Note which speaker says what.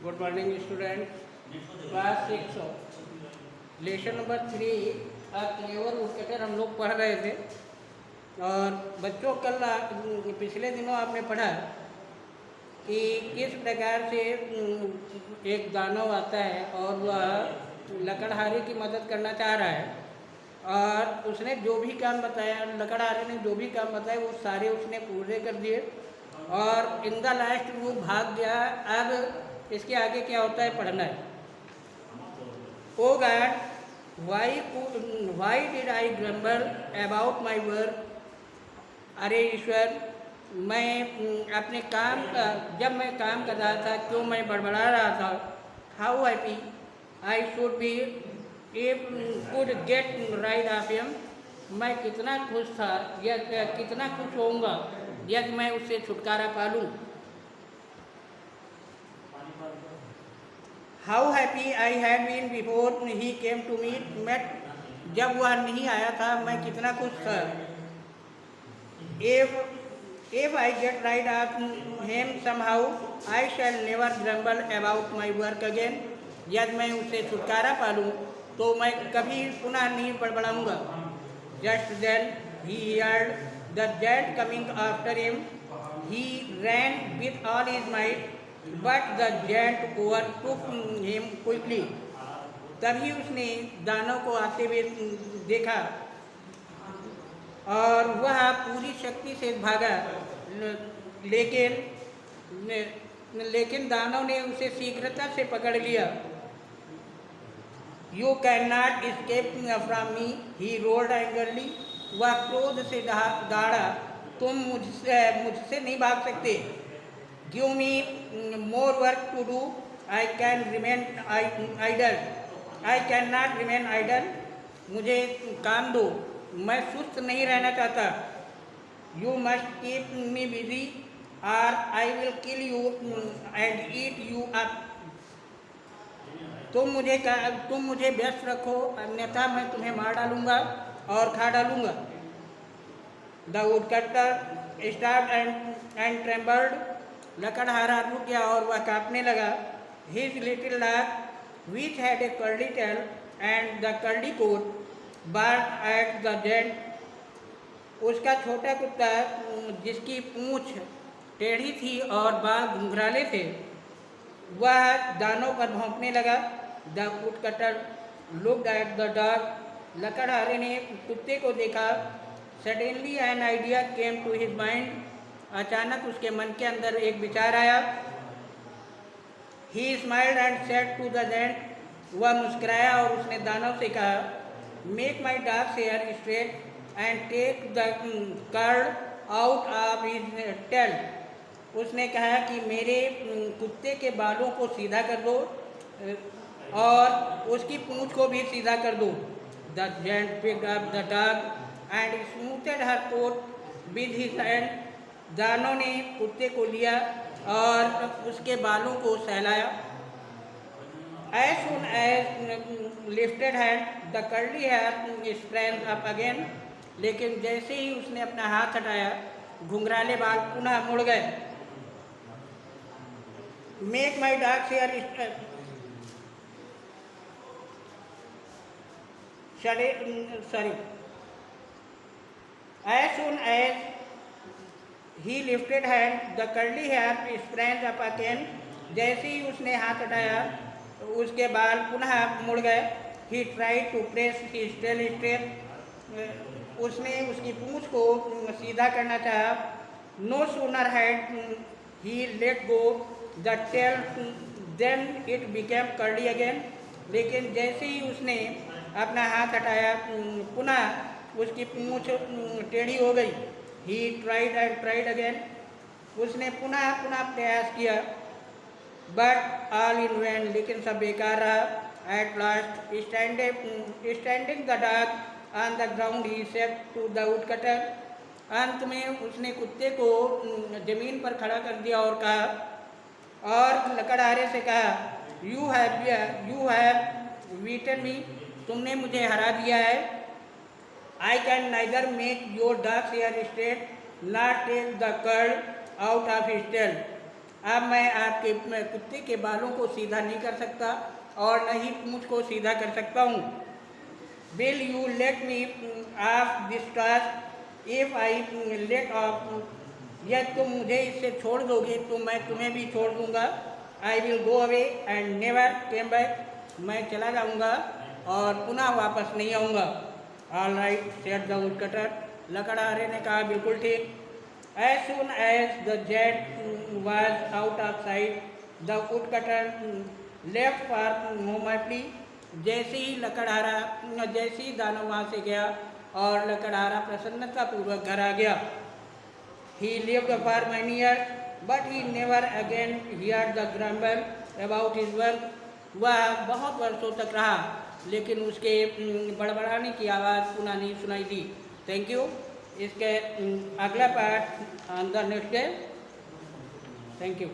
Speaker 1: Good morning student. Class 6 lesson number 3 clever woodcutter हम लोग पढ़ रहे थे। और बच्चों कल पिछले दिनों आपने पढ़ा कि किस प्रकार से एक दानव आता है और वह लकड़हारे की मदद करना चाह रहा है। और उसने जो भी काम बताया, लकड़हारे ने जो भी काम बताया वो सारे उसने पूरे कर दिए और इन द लास्ट वो भाग गया। अब इसके आगे क्या होता है पढ़ना है। Oh God, why did I grumble about my work. अरे ईश्वर, मैं अपने काम का, जब मैं काम कर रहा था क्यों मैं बड़बड़ा रहा था। How happy I should be if could get right of him. मैं कितना खुश था या कितना खुश होऊंगा यदि मैं उससे छुटकारा पा लूँ। How happy I had been before he came to meet. मैं जब वह नहीं आया था मैं कितना खुश था। If I get rid of him somehow, I shall never grumble about my work again. यदि मैं उससे छुटकारा पा लूँ तो मैं कभी पुनः नहीं बड़बड़ाऊँगा। Just then he heard the giant coming after him. He ran with all his might, but the giant overtook him quickly. तभी उसने दानव को आते हुए देखा और वह पूरी शक्ति से भागा, लेकिन दानव ने उसे शीघ्रता से पकड़ लिया। You can not escape from me, he rolled angrily. वह क्रोध से दहाड़ा, तुम मुझसे नहीं भाग सकते। Give me more work to do, I can remain idle. I can not remain idle. मुझे काम दो, मैं सुस्त नहीं रहना चाहता। You must keep me busy और I will kill you and eat you up. तुम मुझे व्यस्त रखो, अन्यथा मैं तुम्हें मार डालूंगा और खा डालूंगा। The woodcutter start and trembled. लकड़हारा रुक गया और वह कांपने लगा। His little dog which had a curly tail and the curly coat bark at the gent. उसका छोटा कुत्ता जिसकी पूंछ टेढ़ी थी और बाल घुंघराले थे, वह दानव पर भौंकने लगा। The woodcutter looked at the dog. लकड़हारे ने कुत्ते को देखा। Suddenly an idea came to his mind. अचानक उसके मन के अंदर एक विचार आया। He smiled and said to the gent. वह मुस्कुराया और उसने दानव से कहा, make my dog's hair straight and take the curl out of his tail. उसने कहा कि मेरे कुत्ते के बालों को सीधा कर दो और उसकी पूंछ को भी सीधा कर दो। The gent picked up the dog and smoothed her coat with his hand. दानव ने कुत्ते को लिया और उसके बालों को सहलाया। As soon as lifted hand, the curly hair sprang up again. लेकिन जैसे ही उसने अपना हाथ हटाया, घुंघराले बाल पुनः मुड़ गए। Make my dog's hair sorry. As soon as he lifted hand, the curly hair sprang up again. जैसे ही उसने हाथ हटाया उसके बाल पुनः मुड़ गए। He tried to press his tail straight. उसने उसकी पूंछ को सीधा करना चाहा। No sooner had he let go the tail then it became curly again. लेकिन जैसे ही उसने अपना हाथ हटाया पुनः उसकी पूंछ टेढ़ी हो गई। He tried and tried again. उसने पुनः प्रयास किया, बट ऑल इन वैन। लेकिन सब बेकार रहा। At last standing the dog on the ground he said to the woodcutter. अंत में उसने कुत्ते को जमीन पर खड़ा कर दिया और कहा, और लकड़हारे से कहा, यू हैव बीटन मी। तुमने मुझे हरा दिया है। I can neither make your dog's hair straight not take the curl out of his tail. अब मैं आपके कुत्ते के बालों को सीधा नहीं कर सकता और न ही मुझको सीधा कर सकता हूँ। Will you let me of this task if I let of, यदि तुम मुझे इससे छोड़ दोगे तो मैं तुम्हें भी छोड़ दूंगा। I will go away and never came back, मैं चला जाऊंगा और पुनः वापस नहीं आऊँगा। All right said the woodcutter, लकड़हारे ने कहा बिल्कुल ठीक। As soon as the jet was out of sight, the woodcutter left for momently. जैसे ही लकड़हारा जैसे ही दानव वहाँ से गया और लकड़हारा प्रसन्नतापूर्वक घर आ गया। He lived for many years, but he never again heard the grumble about his work. वह बहुत वर्षों तक रहा लेकिन उसके बड़बड़ाने की आवाज़ पुनः नहीं सुनाई दी। Thank you. इसके अगला part on the next day. Thank you.